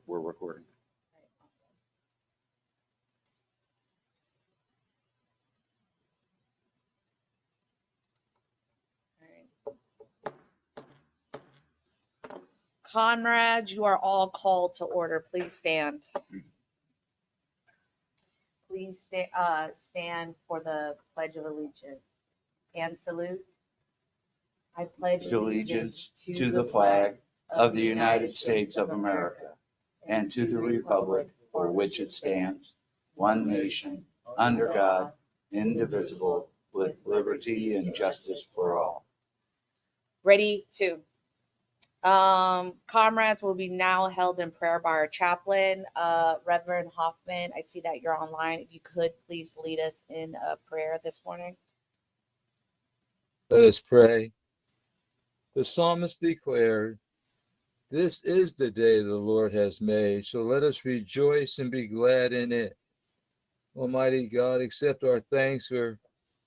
we're recording. Comrades, you are all called to order. Please stand. Please stand for the Pledge of Allegiance and salute. I pledge Allegiance to the flag of the United States of America and to the republic for which it stands, one nation, under God, indivisible, with liberty and justice for all. Ready to. Comrades will be now held in prayer by our chaplain, Reverend Hoffman. I see that you're online. If you could please lead us in a prayer this morning. Let us pray. The psalmist declared, "This is the day the Lord has made, so let us rejoice and be glad in it." Almighty God, accept our thanks for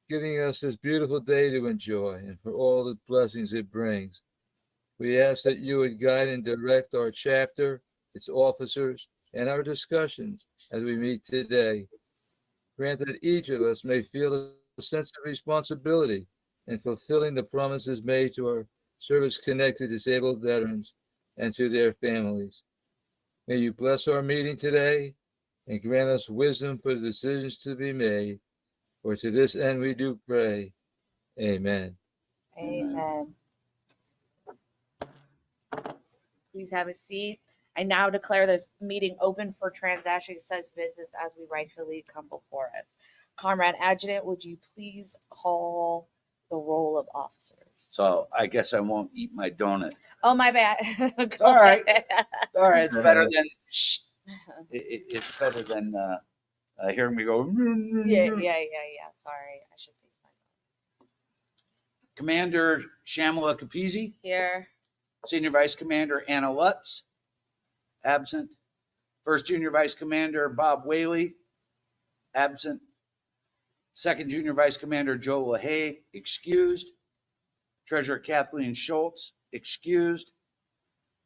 giving us this beautiful day to enjoy and for all the blessings it brings. We ask that you would guide and direct our chapter, its officers, and our discussions as we meet today. Grant that each of us may feel a sense of responsibility in fulfilling the promises made to our service-connected disabled veterans and to their families. May you bless our meeting today and grant us wisdom for the decisions to be made. For to this end we do pray. Amen. Amen. Please have a seat. I now declare this meeting open for transaction such business as we rightfully come before us. Comrade Adjutant, would you please call the roll of officers? So I guess I won't eat my donut. Oh, my bad. All right. All right, it's better than it's better than hearing me go. Yeah. Sorry, I should face myself. Commander Shamala Capizzi, Here. Senior Vice Commander Anna Lutz, absent. First Junior Vice Commander Bob Whaley, absent. Second Junior Vice Commander Joe LaHaye, excused. Treasurer Kathleen Schultz, excused.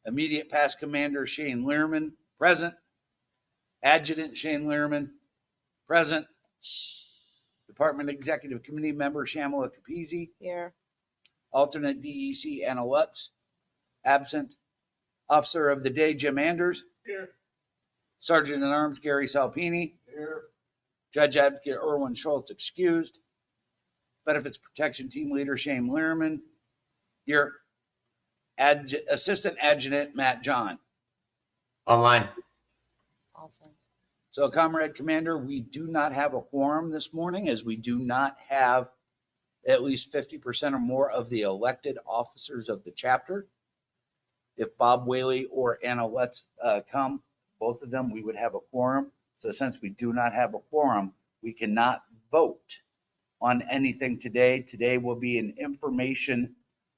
Immediate Past Commander Shane Lehrman, present. Adjutant Shane Lehrman, present. Department Executive Committee Member Shamala Capizzi, Here. Alternate DEC Anna Lutz, absent. Officer of the Day Jim Anders, here. Sergeant at Arms Gary Salpini, here. Judge Advocate Erwin Schultz, excused. Benefits Protection Team Leader Shane Lehrman, here. Assistant Adjutant Matt John, online. Awesome. So, Comrade Commander, we do not have a quorum this morning, as we do not have at least 50% or more of the elected officers of the chapter. If Bob Whaley or Anna Lutz come, both of them, we would have a quorum. So since we do not have a quorum, we cannot vote on anything today. Today will be an information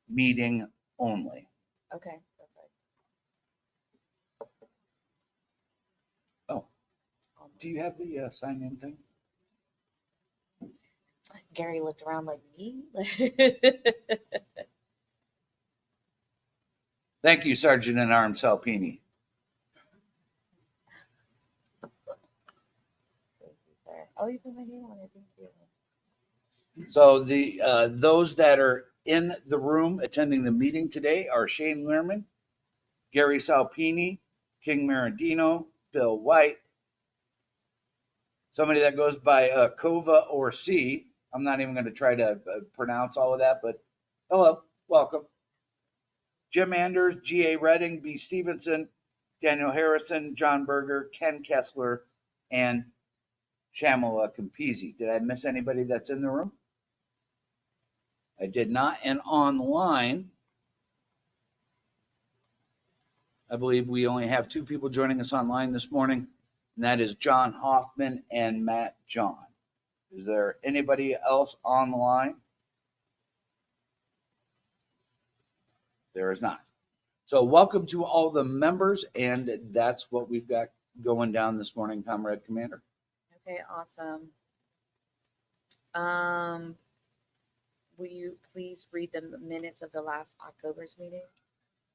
meeting only. Okay. Perfect. Oh, do you have the sign-in thing? Gary looked around like me. Thank you, Sergeant at Arms Salpini. Thank you, sir. Oh, you put my name on it. Thank you. So the those that are in the room attending the meeting today are Shane Lehrman, Gary Salpini, King Marandino, Bill White, somebody that goes by Kova or C. I'm not even going to try to pronounce all of that, but hello, welcome. Jim Anders, G.A. Redding, B. Stevenson, Daniel Harrison, John Berger, Ken Kessler, and Shamala Capizzi. Did I miss anybody that's in the room? I did not. And online, I believe we only have two people joining us online this morning, and that is John Hoffman and Matt John. Is there anybody else on the line? There is not. So welcome to all the members, and that's what we've got going down this morning, Comrade Commander. Okay, awesome. Will you please read the minutes of the last October's meeting?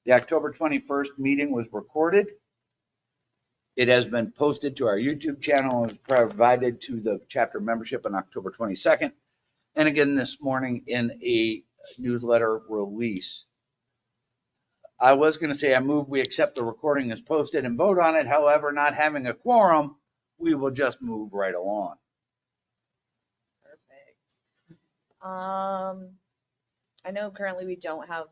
The October 21st meeting was recorded. It has been posted to our YouTube channel and provided to the chapter membership on October 22nd. And again, this morning in a newsletter release. I was going to say I move we accept the recording as posted and vote on it. However, not having a quorum, we will just move right along. Perfect. I know currently we don't have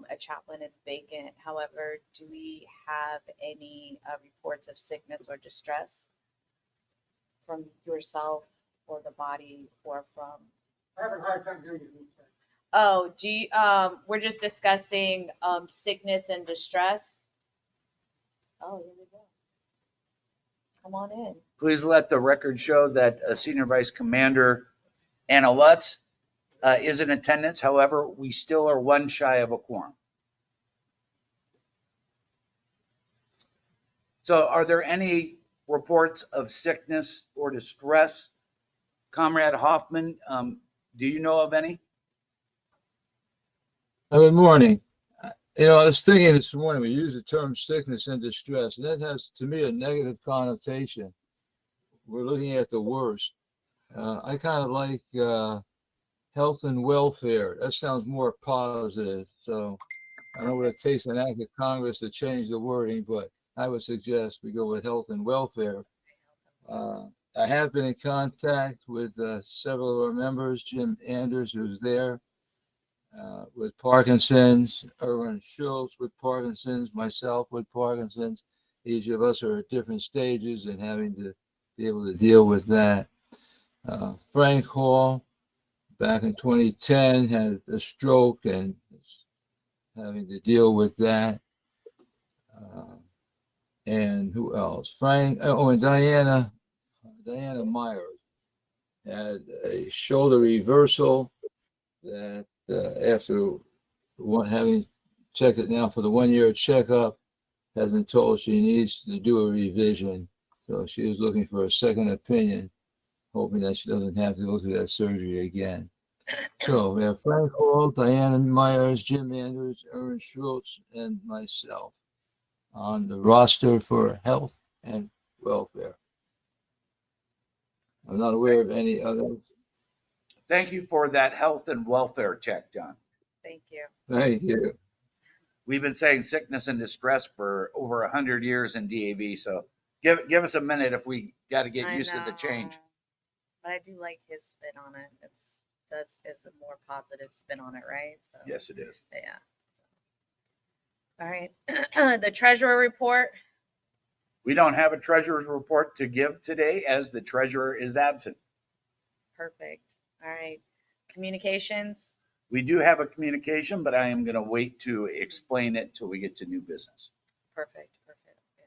a chaplain, it's vacant. However, do we have any reports of sickness or distress from yourself or the body or from? I have a hard time hearing you. Oh, do you, we're just discussing sickness and distress. Oh, here we go. Come on in. Please let the record show that Senior Vice Commander Anna Lutz is in attendance. However, we still are one shy of a quorum. So are there any reports of sickness or distress? Comrade Hoffman, do you know of any? Good morning. I was thinking this morning, we use the term sickness and distress, and that has, to me, a negative connotation. We're looking at the worst. I kind of like health and welfare. That sounds more positive. So I know what it takes an act of Congress to change the wording, but I would suggest we go with health and welfare. I have been in contact with several of our members, Jim Anders, who's there, with Parkinson's, Erwin Schultz with Parkinson's, myself with Parkinson's. Each of us are at different stages and having to be able to deal with that. Frank Hall, back in 2010, had a stroke and is having to deal with that. And who else? And Diana Myers had a shoulder reversal that after having checked it now for the 1 year checkup, has been told she needs to do a revision. So she is looking for a second opinion, hoping that she doesn't have to go through that surgery again. So we have Frank Hall, Diana Myers, Jim Anders, Erwin Schultz, and myself on the roster for health and welfare. I'm not aware of any others. Thank you for that health and welfare check, John. Thank you. Thank you. We've been saying sickness and distress for over 100 years in DAV, so give us a minute if we got to get used to the change. know, But I do like his spin on it. It's a more positive spin on it, right? So Yes, it is. yeah. All right. The treasurer report. We don't have a treasurer's report to give today as the treasurer is absent. Perfect. All right. Communications. We do have a communication, but I am going to wait to explain it till we get to new business. Perfect. Yeah.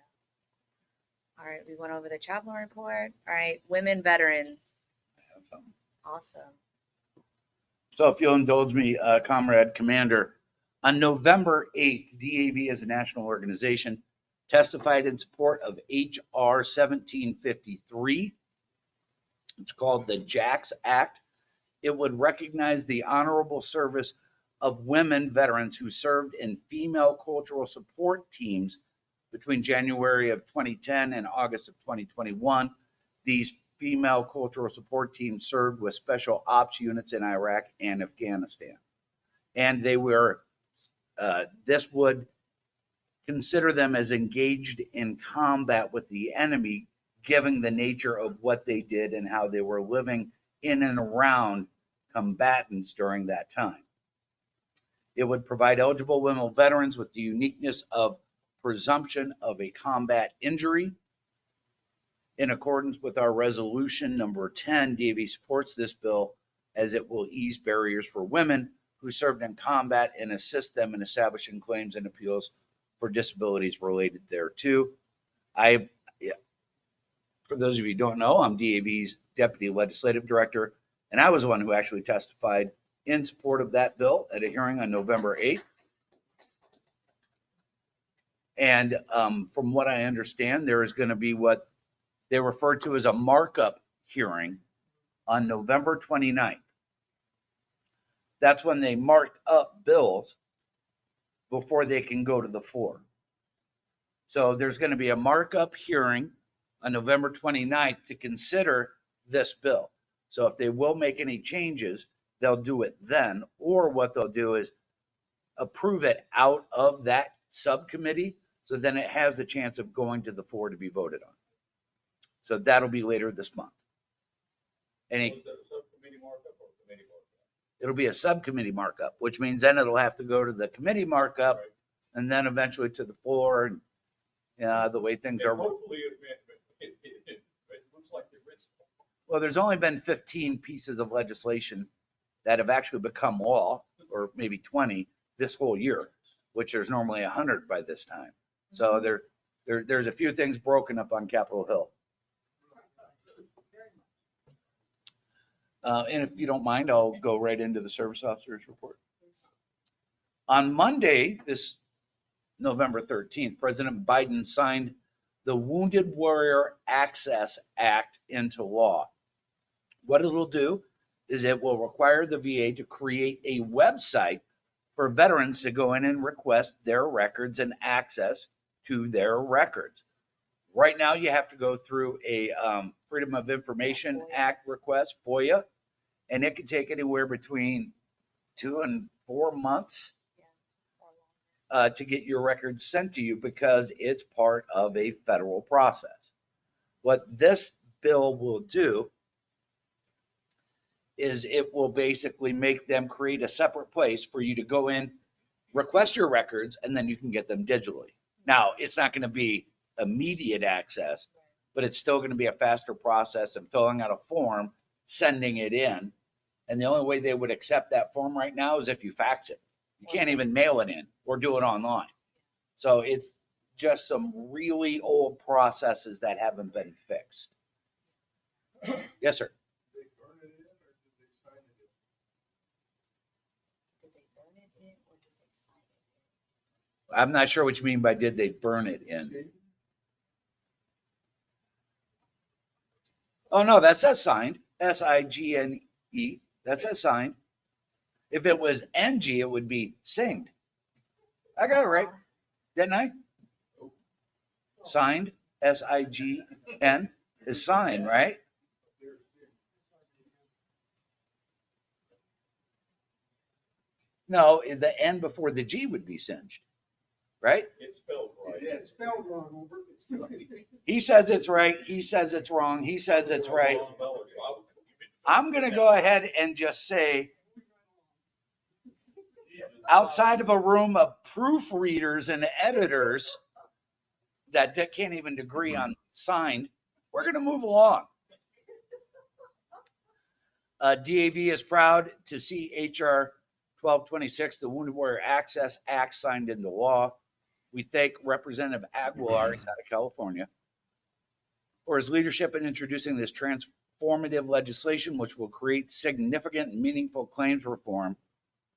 All right. We went over the chaplain report. All right. Women veterans. Awesome. So if you'll indulge me, Comrade Commander, on November 8th, DAV as a national organization testified in support of HR 1753. It's called the JAX Act. It would recognize the honorable service of women veterans who served in female cultural support teams between January of 2010 and August of 2021. These female cultural support teams served with special ops units in Iraq and Afghanistan. And they were, this would consider them as engaged in combat with the enemy, given the nature of what they did and how they were living in and around combatants during that time. It would provide eligible women veterans with the uniqueness of presumption of a combat injury. In accordance with our resolution number 10, DAV supports this bill as it will ease barriers for women who served in combat and assist them in establishing claims and appeals for disabilities related thereto. For those of you who don't know, I'm DAV's Deputy Legislative Director, and I was the one who actually testified in support of that bill at a hearing on November 8th. And from what I understand, there is going to be what they refer to as a markup hearing on November 29th. That's when they marked up bills before they can go to the floor. So there's going to be a markup hearing on November 29th to consider this bill. So if they will make any changes, they'll do it then, or what they'll do is approve it out of that subcommittee. So then it has a chance of going to the floor to be voted on. So that'll be later this month. It'll be a subcommittee markup, which means then it'll have to go to the committee markup and then eventually to the floor, and the way things are. Hopefully, it looks like the risk. Well, there's only been 15 pieces of legislation that have actually become law, or maybe 20 this whole year, which there's normally 100 by this time. So there's a few things broken up on Capitol Hill. And if you don't mind, I'll go right into the service officer's report. On Monday, this November 13th, President Biden signed the Wounded Warrior Access Act into law. What it'll do is it will require the VA to create a website for veterans to go in and request their records and access to their records. Right now, you have to go through a Freedom of Information Act request, FOIA, and it can take anywhere between 2 and 4 months to get your records sent to you because it's part of a federal process. What this bill will do is it will basically make them create a separate place for you to go in, request your records, and then you can get them digitally. Now, it's not going to be immediate access, but it's still going to be a faster process of filling out a form, sending it in. And the only way they would accept that form right now is if you fax it. You can't even mail it in or do it online. So it's just some really old processes that haven't been fixed. Yes, sir. Did they burn it in or did they sign it in? I'm not sure what you mean by did they burn it in. Oh, no, that says signed. S-I-G-N-E. That says signed. If it was NG, it would be singed. I got it right, didn't I? Signed, S-I-G-N, is signed, right? No, the N before the G would be singed, right? It's spelled right. Yeah, it's spelled wrong. He says it's right. He says it's wrong. He says it's right. I'm going to go ahead and just say, outside of a room of proofreaders and editors that can't even agree on signed, we're going to move along. DAV is proud to see HR 1226, the Wounded Warrior Access Act, signed into law. We thank Representative Aguilar, he's out of California, for his leadership in introducing this transformative legislation, which will create significant and meaningful claims reform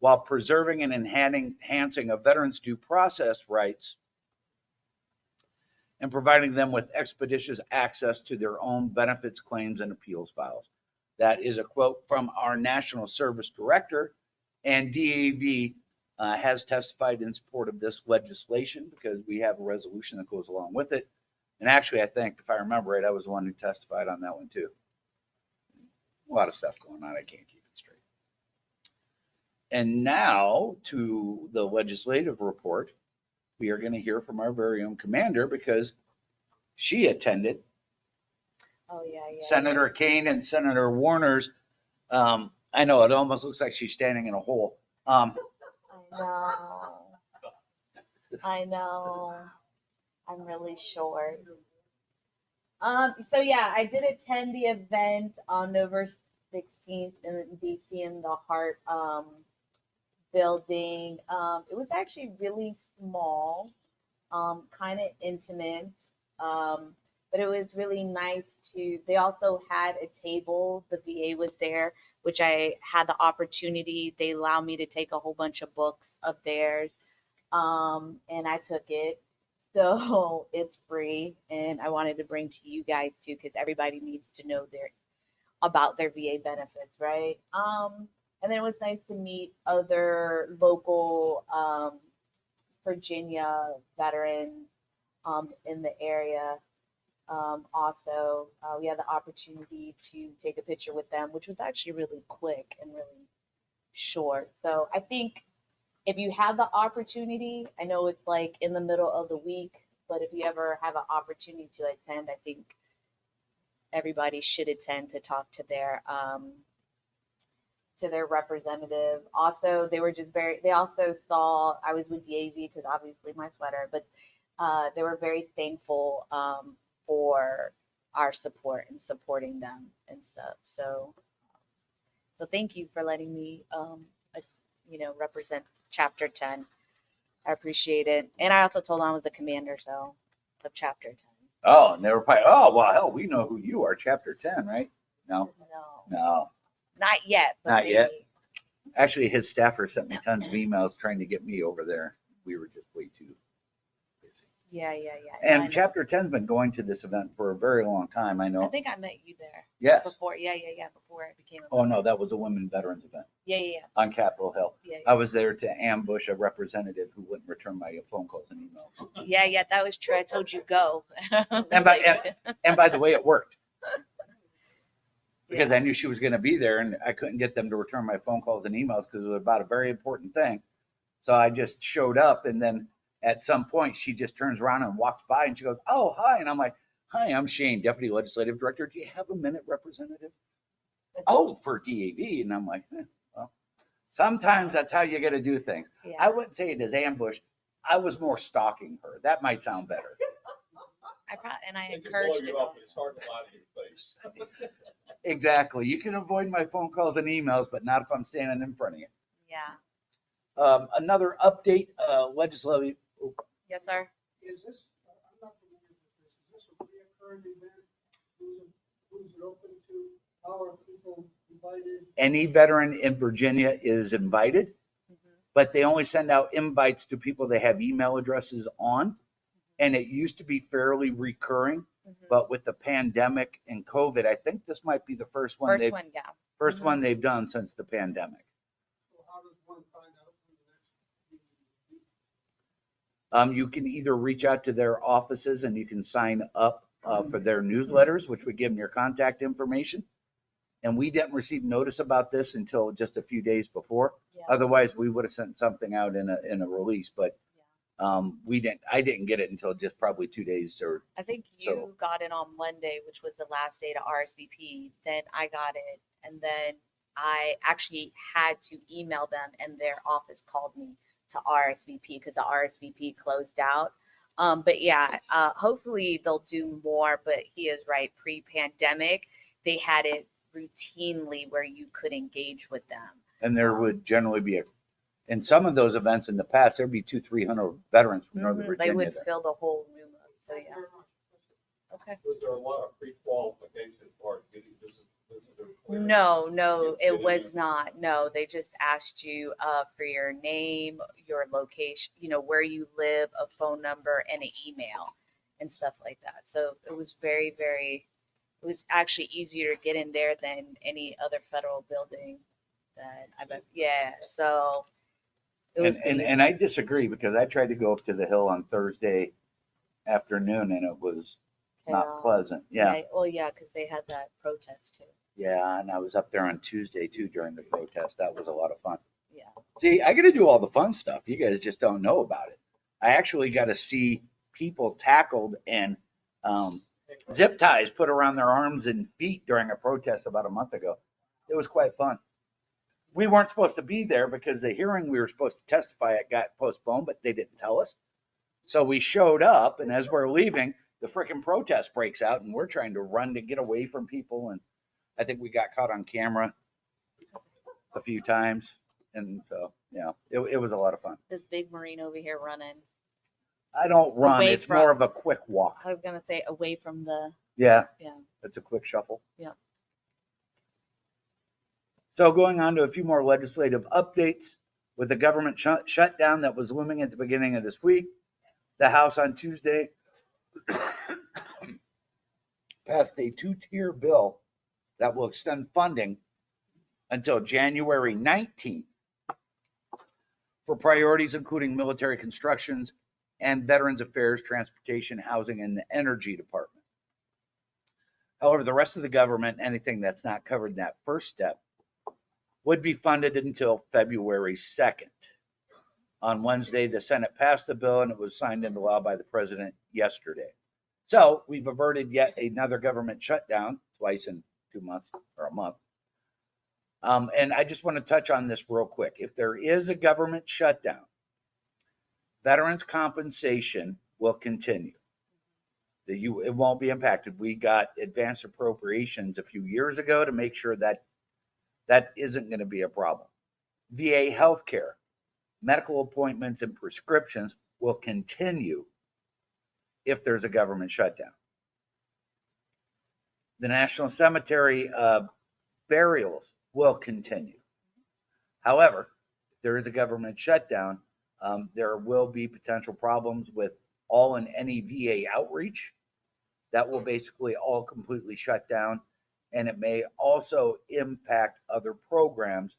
while preserving and enhancing a veteran's due process rights and providing them with expeditious access to their own benefits, claims, and appeals files. That is a quote from our National Service Director, and DAV has testified in support of this legislation because we have a resolution that goes along with it. And actually, I think, if I remember right, I was the one who testified on that one too. A lot of stuff going on. I can't keep it straight. And now to the legislative report. We are going to hear from our very own commander because she attended Oh, yeah. Senator Kane and Senator Warner's. I know it almost looks like she's standing in a hole. I know. I'm really short. So yeah, I did attend the event on November 16th in DC in the Hart building. It was actually really small, kind of intimate, but it was really nice they also had a table. The VA was there, which I had the opportunity. They allowed me to take a whole bunch of books of theirs, and I took it. So it's free, and I wanted to bring to you guys too, because everybody needs to know about their VA benefits, right? And then it was nice to meet other local Virginia veterans. in the area. Also, we had the opportunity to take a picture with them, which was actually really quick and really short. So I think if you have the opportunity, I know it's like in the middle of the week, but if you ever have an opportunity to attend, I think everybody should attend to talk to their representative. Also, they were just they also saw, I was with DAV because obviously my sweater, but they were very thankful for our support and supporting them and stuff. So thank you for letting me, represent Chapter 10. I appreciate it. And I also told them I was the commander, so of Chapter 10. Oh, and they were probably, oh, well, hell, we know who you are, Chapter 10, right? No, no. Not yet. But Not yet? maybe. Actually, his staffer sent me tons of emails trying to get me over there. We were just way too busy. Yeah. And I know. Chapter 10's been going to this event for a very long time. I I know. think I met you there Yes. before. Yeah. Before I became a Oh, no, that was a women veterans event Yeah. on Capitol Hill. Yeah. I was there to ambush a representative who wouldn't return my phone calls and emails. Yeah, that was true. I told you go. And by the way, it worked. Because I knew she was going to be there and I couldn't get them to return my phone calls and emails because it was about a very important thing. So I just showed up, and then at some point she just turns around and walks by and she goes, "Oh, hi." And I'm like, "Hi, I'm Shane, Deputy Legislative Director. Do you have a minute, Representative?" "Oh, for DAV." And I'm like, well, sometimes that's how you got to do things. Yeah. I wouldn't say it is ambush. I was more stalking her. That might sound better. I They can blow encouraged it. you up, Also. and it's hard to lie to your face. Exactly. You can avoid my phone calls and emails, but not if I'm standing in front of you. Yeah. Another update, legislative. Yes, sir. Is this, I'm not familiar with this, is this a reoccurring event? Who's it open to? How are people invited? Any veteran in Virginia is invited, but they only send out invites to people they have email addresses on. And it used to be fairly recurring, but with the pandemic and COVID, I think this might be the first one First one. they've done since the pandemic. So how does one find out who the next? You can either reach out to their offices and you can sign up for their newsletters, which would give them your contact information. And we didn't receive notice about this until just a few days before. Yeah. Otherwise, we would have sent something out in a release, but I didn't get it until just probably 2 days or I think you So- got it on Monday, which was the last day to RSVP. Then I got it, and then I actually had to email them, and their office called me to RSVP because the RSVP closed out. But yeah, hopefully they'll do more. But he is right. Pre-pandemic, they had it routinely where you could engage with them. and there would generally be in some of those events in the past, there'd be 200-300 veterans from Northern They Virginia would there. fill the whole room up. So yeah. Okay. Was there a lot of pre-qualification for getting visitor clearance? No, Get it in was there. not. No, they just asked you for your name, your location, where you live, a phone number, and an email and stuff like that. So it was very, very, it was actually easier to get in there than any other federal building that I bet. Yeah. So it was And I disagree because I tried to go up to the Hill on Thursday afternoon and it was not chaos. pleasant. Yeah. Well, yeah, because they had that protest too. Yeah, and I was up there on Tuesday too during the protest. That was a lot of fun. Yeah. See, I got to do all the fun stuff. You guys just don't know about it. I actually got to see people tackled and zip ties put around their arms and feet during a protest about a month ago. It was quite fun. We weren't supposed to be there because the hearing we were supposed to testify at got postponed, but they didn't tell us. So we showed up, and as we're leaving, the freaking protest breaks out, and we're trying to run to get away from people. And I think we got caught on camera a few times. And so, yeah, it was a lot of fun. This big Marine over here running. I don't run. Away It's from- more of a quick walk. I was gonna say away from the. Yeah. Yeah. It's a quick shuffle. Yeah. So going on to a few more legislative updates with the government shutdown that was looming at the beginning of this week, the House on Tuesday passed a 2-tier bill that will extend funding until January 19th for priorities including military constructions, and Veterans Affairs, Transportation, Housing, and the Energy Department. However, the rest of the government, anything that's not covered in that first step, would be funded until February 2nd. On Wednesday, the Senate passed the bill and it was signed into law by the president yesterday. So we've averted yet another government shutdown twice in 2 months or a month. And I just want to touch on this real quick. If there is a government shutdown, veterans compensation will continue. It won't be impacted. We got advanced appropriations a few years ago to make sure that that isn't going to be a problem. VA healthcare, medical appointments, and prescriptions will continue if there's a government shutdown. The National Cemetery burials will continue. However, if there is a government shutdown, there will be potential problems with all and any VA outreach. That will basically all completely shut down, and it may also impact other programs,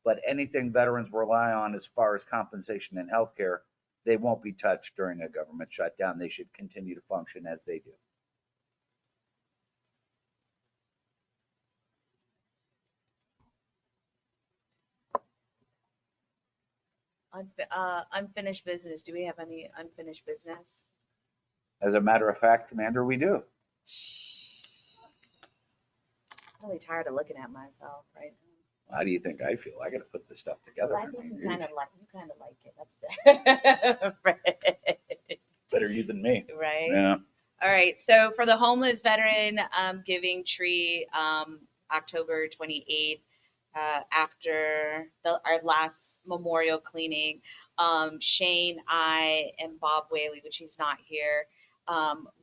but anything veterans rely on as far as compensation and healthcare, they won't be touched during a government shutdown. They should continue to function as they do. Unfinished business. Do we have any unfinished business? As a matter of fact, Commander, we do. I'm really tired of looking at myself right now. How do you think I feel? I got to put this stuff together. But I think you kind of like it. That's right. Better you than me. Right. Yeah. All right. So for the homeless veteran giving tree, October 28th, after our last memorial cleaning, Shane, I, and Bob Whaley, which he's not here,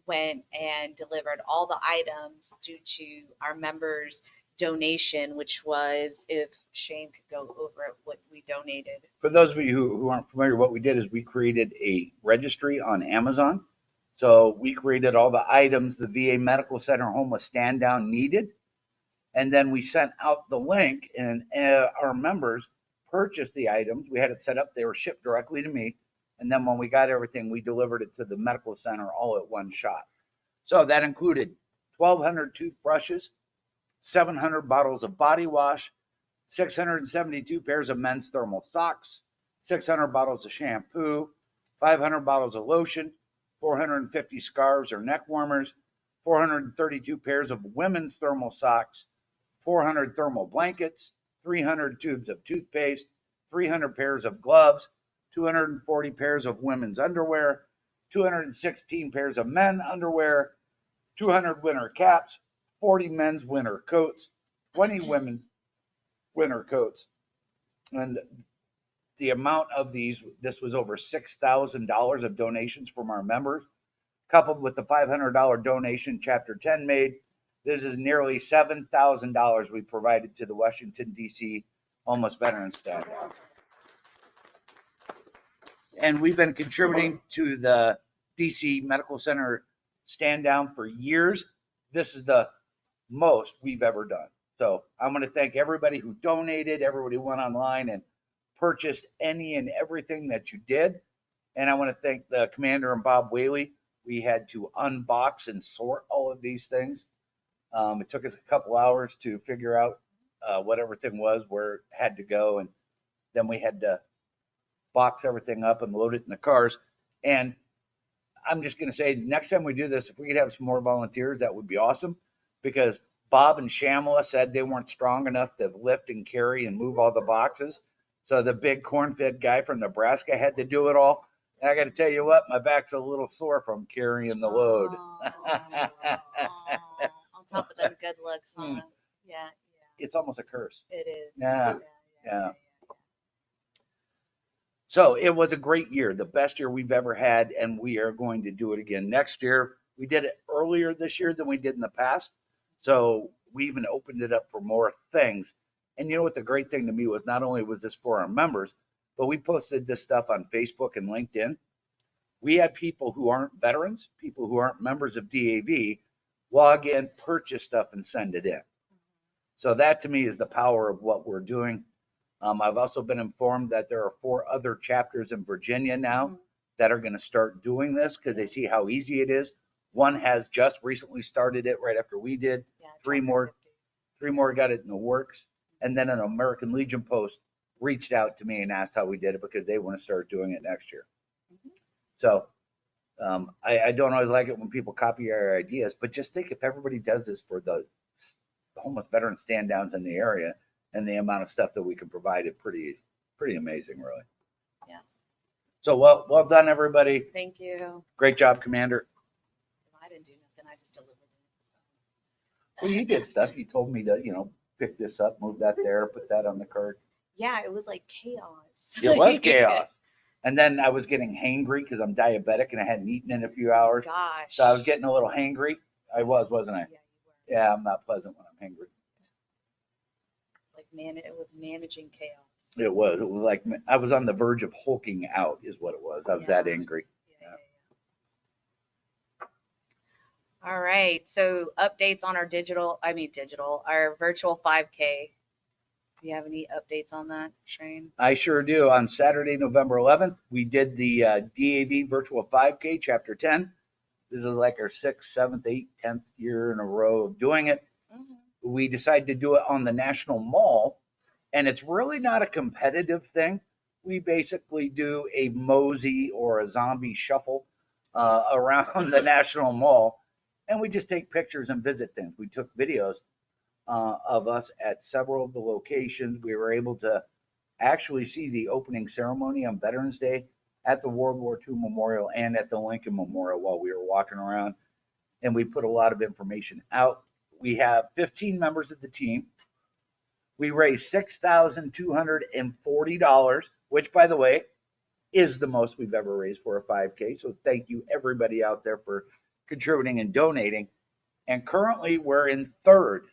went and delivered all the items due to our members' donation, which was, if Shane could go over what we donated. For those of you who aren't familiar, what we did is we created a registry on Amazon. So we created all the items the VA Medical Center homeless stand down needed. And then we sent out the link, and our members purchased the items. We had it set up. They were shipped directly to me. And then when we got everything, we delivered it to the medical center all at one shot. So that included 1,200 toothbrushes, 700 bottles of body wash, 672 pairs of men's thermal socks, 600 bottles of shampoo, 500 bottles of lotion, 450 scarves or neck warmers, 432 pairs of women's thermal socks, 400 thermal blankets, 300 tubes of toothpaste, 300 pairs of gloves, 240 pairs of women's underwear, 216 pairs of men underwear, 200 winter caps, 40 men's winter coats, 20 women's winter coats. And the amount of this was over $6,000 of donations from our members, coupled with the $500 donation Chapter 10 made. This is nearly $7,000 we provided to the Washington, D.C. homeless veterans stand down. And we've been contributing to the D.C. Medical Center stand down for years. This is the most we've ever done. So I'm going to thank everybody who donated, everybody who went online and purchased any and everything that you did. And I want to thank the commander and Bob Whaley. We had to unbox and sort all of these things. It took us a couple hours to figure out what everything was, where it had to go. And then we had to box everything up and load it in the cars. And I'm just going to say, next time we do this, if we could have some more volunteers, that would be awesome, because Bob and Shamla said they weren't strong enough to lift and carry and move all the boxes. So the big corn-fed guy from Nebraska had to do it all. And I got to tell you what, my back's a little sore from carrying the load. On top of them good looks, huh? Yeah. It's almost a curse. It is. Yeah. So it was a great year, the best year we've ever had, and we are going to do it again next year. We did it earlier this year than we did in the past. So we even opened it up for more things. And you know what the great thing to me was, not only was this for our members, but we posted this stuff on Facebook and LinkedIn. We had people who aren't veterans, people who aren't members of DAV, log in, purchase stuff, and send it in. So that to me is the power of what we're doing. I've also been informed that there are 4 other chapters in Virginia now that are going to start doing this because they see how easy it is. One has just recently started it right after we did. Yeah, Three chapter more. 50. 3 more got it in the works. And then an American Legion post reached out to me and asked how we did it because they want to start doing it next year. Mhm. So I don't always like it when people copy our ideas, but just think if everybody does this for the homeless veteran stand downs in the area and the amount of stuff that we can provide, it pretty amazing, really. Yeah. So well done, everybody. Thank you. Great job, Commander. I didn't do nothing. I just delivered it. Well, you did stuff. You told me to, pick this up, move that there, put that on the cart. Yeah, it was like chaos. It was chaos. And then I was getting hangry because I'm diabetic and I hadn't eaten in a few hours. Gosh. So I was getting a little hangry. I was, wasn't I? Yeah, you were. Yeah, I'm not pleasant when I'm hangry. Like, man, it was managing chaos. It was like I was on the verge of hulking out, is what it was. I was that Yeah. angry. Yeah. All right. So updates on our our virtual 5K. Do you have any updates on that, Shane? I sure do. On Saturday, November 11th, we did the DAV Virtual 5K, Chapter 10. This is like our 6th, 7th, 8th, 10th year in a row of doing it. Mm-hmm. We decided to do it on the National Mall, and it's really not a competitive thing. We basically do a mosey or a zombie shuffle around the National Mall, and we just take pictures and visit things. We took videos of us at several of the locations. We were able to actually see the opening ceremony on Veterans Day at the World War II Memorial and at the Lincoln Memorial while we were walking around, and we put a lot of information out. We have 15 members of the team. We raised $6,240, which, by the way, is the most we've ever raised for a 5K. So thank you, everybody out there, for contributing and donating. And currently, we're in third.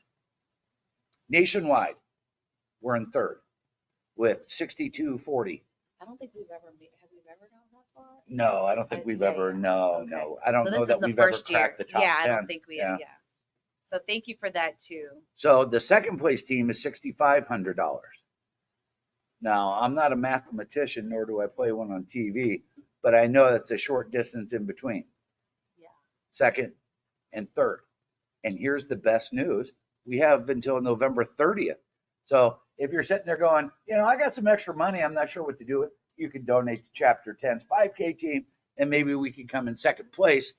Nationwide, we're in third with 6,240. I don't think we've ever have we ever gone that far? No, I don't think we've Yeah, ever. yeah. No, Okay. no. I don't So know this that is the we've ever first year. cracked the top Yeah, 10. I don't think we have. Yeah. So thank you for that too. So the second place team is $6,500. Now, I'm not a mathematician, nor do I play one on TV, but I know that's a short distance in between Yeah. second and third. And here's the best news. We have until November 30th. So if you're sitting there going, I got some extra money, I'm not sure what to do with, you can donate to Chapter 10's 5K team, and maybe we can come in second place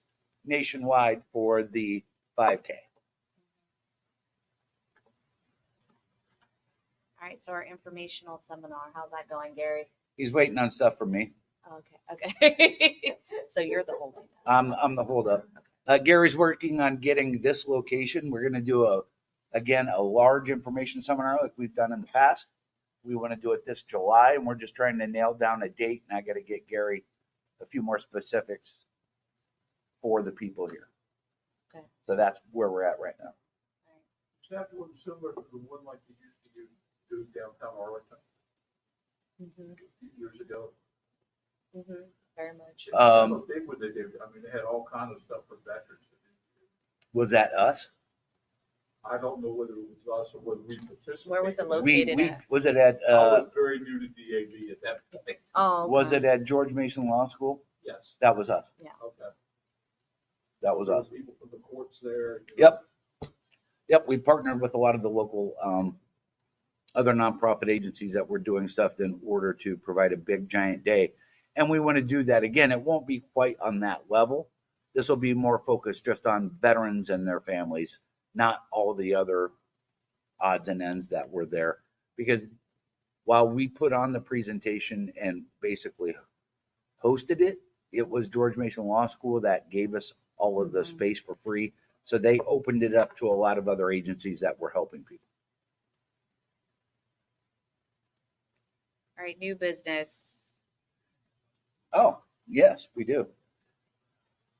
nationwide for the 5K. All right. So our informational seminar, how's that going, Gary? He's waiting on stuff from me. Okay. So you're the holding. I'm the holdup. Gary's working on getting this location. We're going to do a large information seminar like we've done in the past. We want to do it this July, and we're just trying to nail down a date. And I got to get Gary a few more specifics for the people here. Okay. So that's where we're at right now. Is that one similar to the one like you used to do downtown Arlington Mm-hmm. a few years ago? Mm-hmm. Very much. How big would they do? I mean, they had all kinds of stuff for veterans. Was that us? I don't know whether it was us or whether we participated. Where was it We located at? was it at I was very new to DAV at that point. Oh, was okay. it at George Mason Law School? Yes. That was us. Okay. That was There were us. people from the courts there. Yep. We partnered with a lot of the local other nonprofit agencies that were doing stuff in order to provide a big giant day. And we want to do that again. It won't be quite on that level. This will be more focused just on veterans and their families, not all the other odds and ends that were there. Because while we put on the presentation and basically hosted it, it was George Mason Law School that gave us all of the space for free. So they opened it up to a lot of other agencies that were helping people. All right. New business. Oh, yes, we do.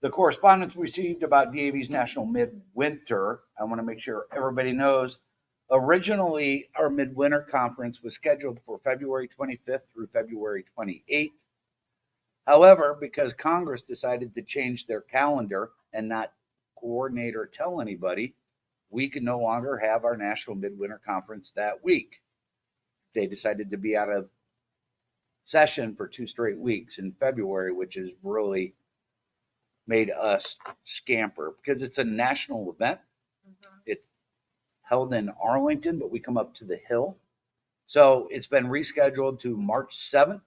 The correspondence we received about DAV's National Midwinter, I want to make sure everybody knows, originally our Midwinter Conference was scheduled for February 25th through February 28th. However, because Congress decided to change their calendar and not coordinate or tell anybody, we can no longer have our National Midwinter Conference that week. They decided to be out of session for 2 straight weeks in February, which has really made us scamper because it's a national event. It's held in Arlington, but we come up to the Hill. So it's been rescheduled to March 7th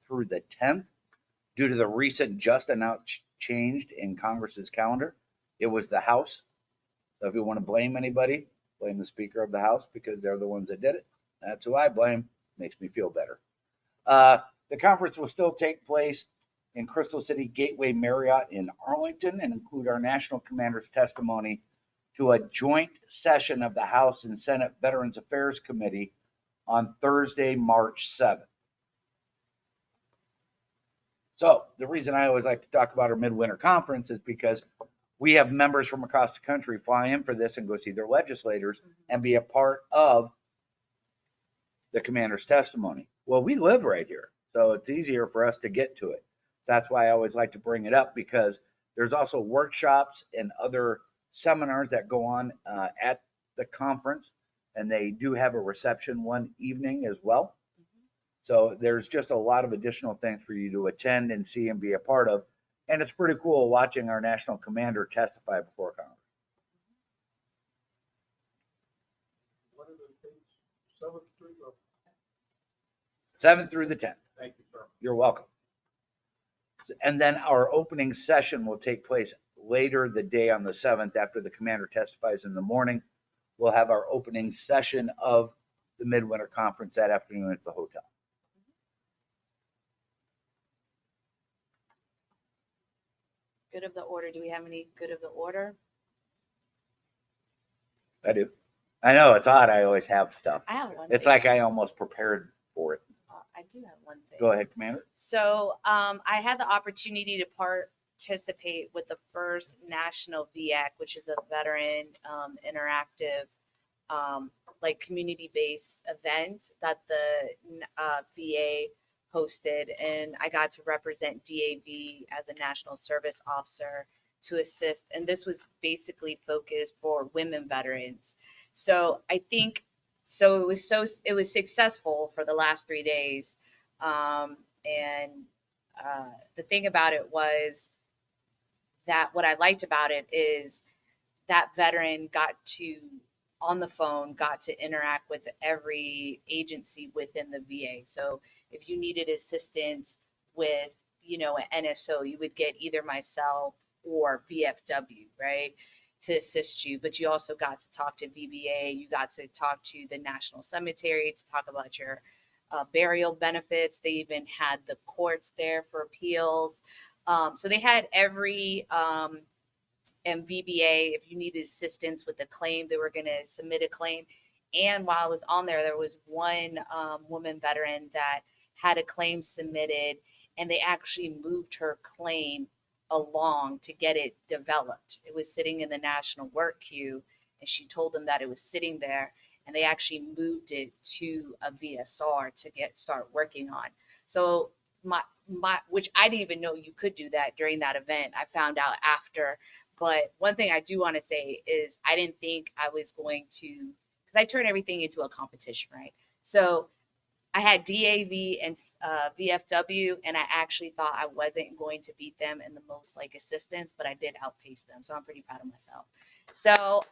through the 10th due to the recent just announced change in Congress's calendar. It was the House. So if you want to blame anybody, blame the Speaker of the House because they're the ones that did it. That's who I blame. Makes me feel better. The conference will still take place in Crystal City Gateway Marriott in Arlington and include our national commander's testimony to a joint session of the House and Senate Veterans Affairs Committee on Thursday, March 7th. So the reason I always like to talk about our midwinter conference is because we have members from across the country fly in for this and go see their legislators and be a part of the commander's testimony. Well, we live right here, so it's easier for us to get to it. That's why I always like to bring it up because there's also workshops and other seminars that go on at the conference, and they do have a reception one evening as well. So there's just a lot of additional things for you to attend and see and be a part of. And it's pretty cool watching our national commander testify before Congress. What are the dates? 7th Street or? 7th through the 10th. Thank you, sir. You're welcome. And then our opening session will take place later the day on the 7th after the commander testifies in the morning. We'll have our opening session of the Midwinter Conference that afternoon at the hotel. Good of the order. Do we have any good of the order? I do. I know it's odd. I always have stuff. I have one. It's thing. like I almost prepared for it. I do have one thing. Go ahead, Commander. So I had the opportunity to participate with the first National VAC, which is a veteran interactive, like community-based event that the VA hosted, and I got to represent DAV as a national service officer to assist. And this was basically focused for women veterans. So I think it was successful for the last 3 days. And the thing about it was that what I liked about it is that veteran got to, on the phone, got to interact with every agency within the VA. So if you needed assistance with, an NSO, you would get either myself or VFW, right, to assist you. But you also got to talk to VBA. You got to talk to the National Cemetery to talk about your burial benefits. They even had the courts there for appeals. So they had every and VBA, if you needed assistance with a claim, they were going to submit a claim. And while I was on there was one woman veteran that had a claim submitted, and they actually moved her claim along to get it developed. It was sitting in the national work queue, and she told them that it was sitting there, and they actually moved it to a VSR to start working on. So my which I didn't even know you could do that during that event. I found out after. But one thing I do want to say is I didn't think I was going to, because I turn everything into a competition, right? So I had DAV and VFW, and I actually thought I wasn't going to beat them in the most assistance, but I did outpace them. So I'm pretty proud of myself. So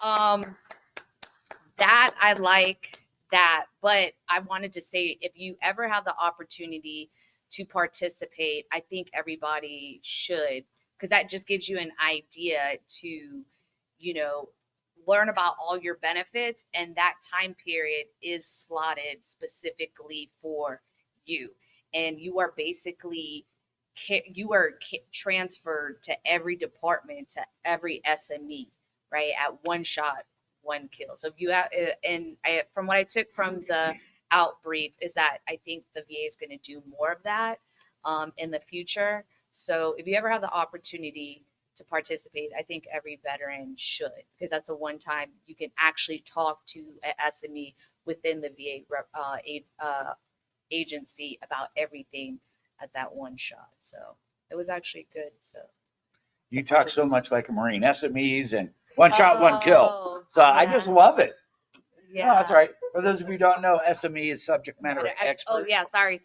that I like that. But I wanted to say, if you ever have the opportunity to participate, I think everybody should, because that just gives you an idea to, learn about all your benefits. And that time period is slotted specifically for you. And you are basically, transferred to every department, to every SME, right? At one shot, one kill. So if you have, from what I took from the out brief is that I think the VA is going to do more of that in the future. So if you ever have the opportunity to participate, I think every veteran should, because that's a one time you can actually talk to an SME within the VA agency about everything at that one shot. So it was actually good. So You talk so much like a Marine. SMEs and one shot, one kill. So I just love it. Yeah, No, that's all right. For those of you who don't know, SME is subject matter expert. Oh yeah, sorry.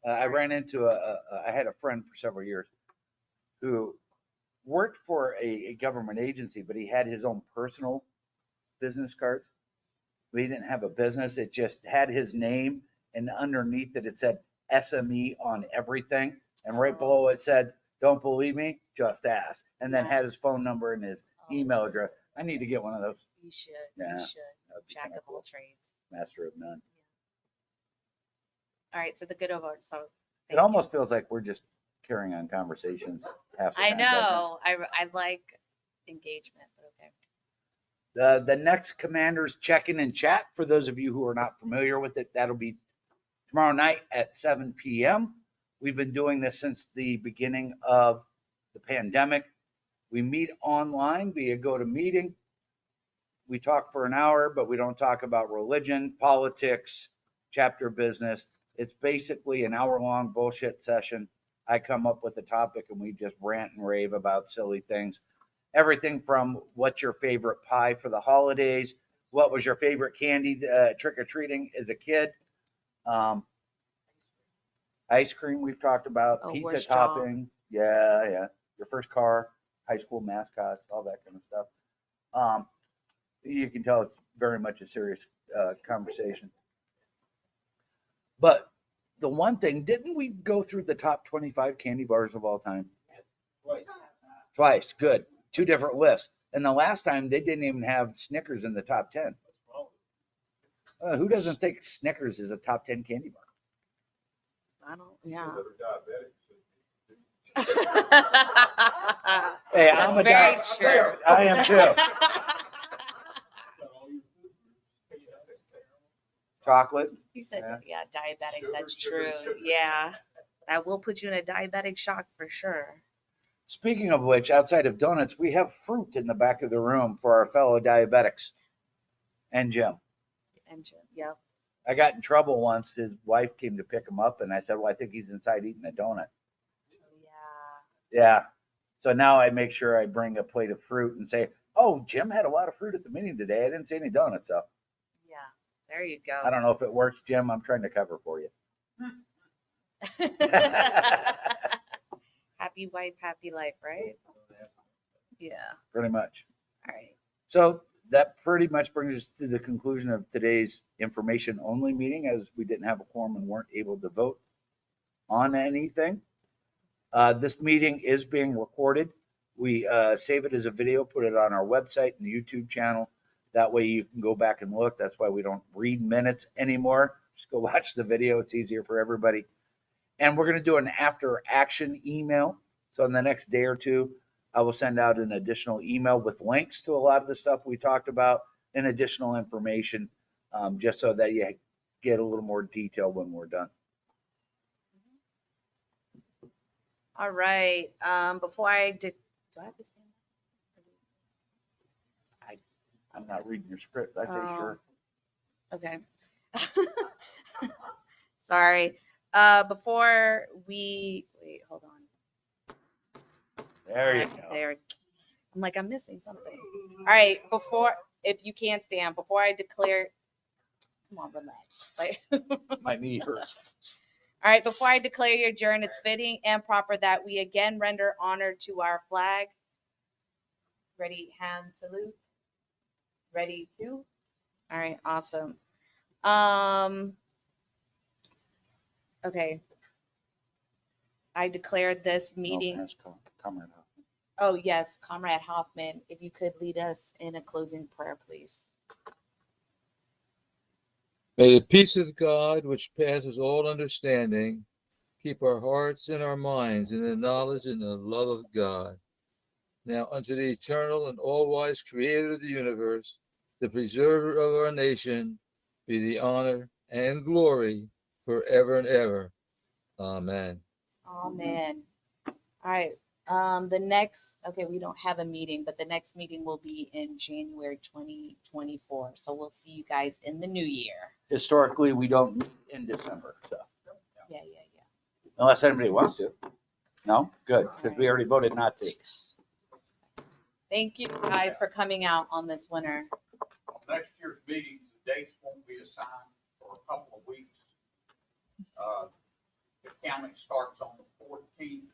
I ran into I had a friend for several years who worked for a government agency, but he had his own personal business cards. He didn't have a business. It just had his name, and underneath it, it said SME on everything. And right below it said, "Don't believe me? Just ask." And then had his phone number and his email address. I need to get one of those. You should. Yeah. You should. That'd be Jack kinda of all cool. trades. Master of none. All right. So the good of our so. It thank you. almost feels like we're just carrying on conversations half the I time, doesn't it? know. I like engagement, but okay. The next Commanders check-in and chat, for those of you who are not familiar with it, that'll be tomorrow night at 7 p.m. We've been doing this since the beginning of the pandemic. We meet online via GoToMeeting. We talk for an hour, but we don't talk about religion, politics, chapter business. It's basically an hour-long bullshit session. I come up with a topic and we just rant and rave about silly things. Everything from what's your favorite pie for the holidays, what was your favorite candy trick-or-treating as a kid, ice cream we've talked about, Oh, pizza worst job. topping, yeah, your first car, high school mascots, all that kind of stuff. You can tell it's very much a serious conversation. But the one thing, didn't we go through the top 25 candy bars of all time? Twice, good. 2 different lists. And the last time they didn't even have Snickers in the top 10. Who doesn't think Snickers is a top 10 candy bar? I don't. Yeah. Hey, That's I'm a very di- true. I am too. Chocolate. He said, Yeah. yeah, diabetics. Sugar, That's sugar, true. sugar. Yeah. That will put you in a diabetic shock for sure. Speaking of which, outside of donuts, we have fruit in the back of the room for our fellow diabetics. And Jim. And yep. I got in trouble once. His wife came to pick him up, and I said, "Well, I think he's inside eating a donut." Yeah. Yeah. So now I make sure I bring a plate of fruit and say, "Oh, Jim had a lot of fruit at the meeting today. I didn't see any donuts, though." Yeah. There you go. I don't know if it works, Jim. I'm trying to cover for you. Happy wife, happy life, right? Yeah. Pretty much. All right. So that pretty much brings us to the conclusion of today's information only meeting, as we didn't have a quorum and weren't able to vote on anything. This meeting is being recorded. We save it as a video, put it on our website and YouTube channel. That way you can go back and look. That's why we don't read minutes anymore. Just go watch the video. It's easier for everybody. And we're going to do an after action email. So in the next day or two, I will send out an additional email with links to a lot of the stuff we talked about and additional information, just so that you get a little more detail when we're done. All right. Before I did, do I have to stand up? I'm not reading your script. I say sure. Okay. Sorry. Before we wait, hold on. There you Sorry, go. There. I'm like, I'm missing something. All right. If you can't stand, before I declare, come on, relax. Like, My knee hurts. all right. Before I declare your adjourn, it's fitting and proper that we again render honor to our flag. Ready, hand salute. Ready, two. All right. Awesome. Okay. I declared this meeting. No, that's Comrade Hoffman. Oh, yes, Comrade Hoffman, if you could lead us in a closing prayer, please. May the peace of God, which passes all understanding, keep our hearts and our minds in the knowledge and the love of God. Now unto the eternal and all-wise creator of the universe, the preserver of our nation, be the honor and glory forever and ever. Amen. Amen. All right. We don't have a meeting, but the next meeting will be in January 2024. So we'll see you guys in the new year. Historically, we don't meet in December, so Yeah. unless anybody wants to. No, good, because we already voted not to. Thank you guys for coming out on this winter. Next year's meetings, the dates won't be assigned for a couple of weeks. If counting starts on the 14th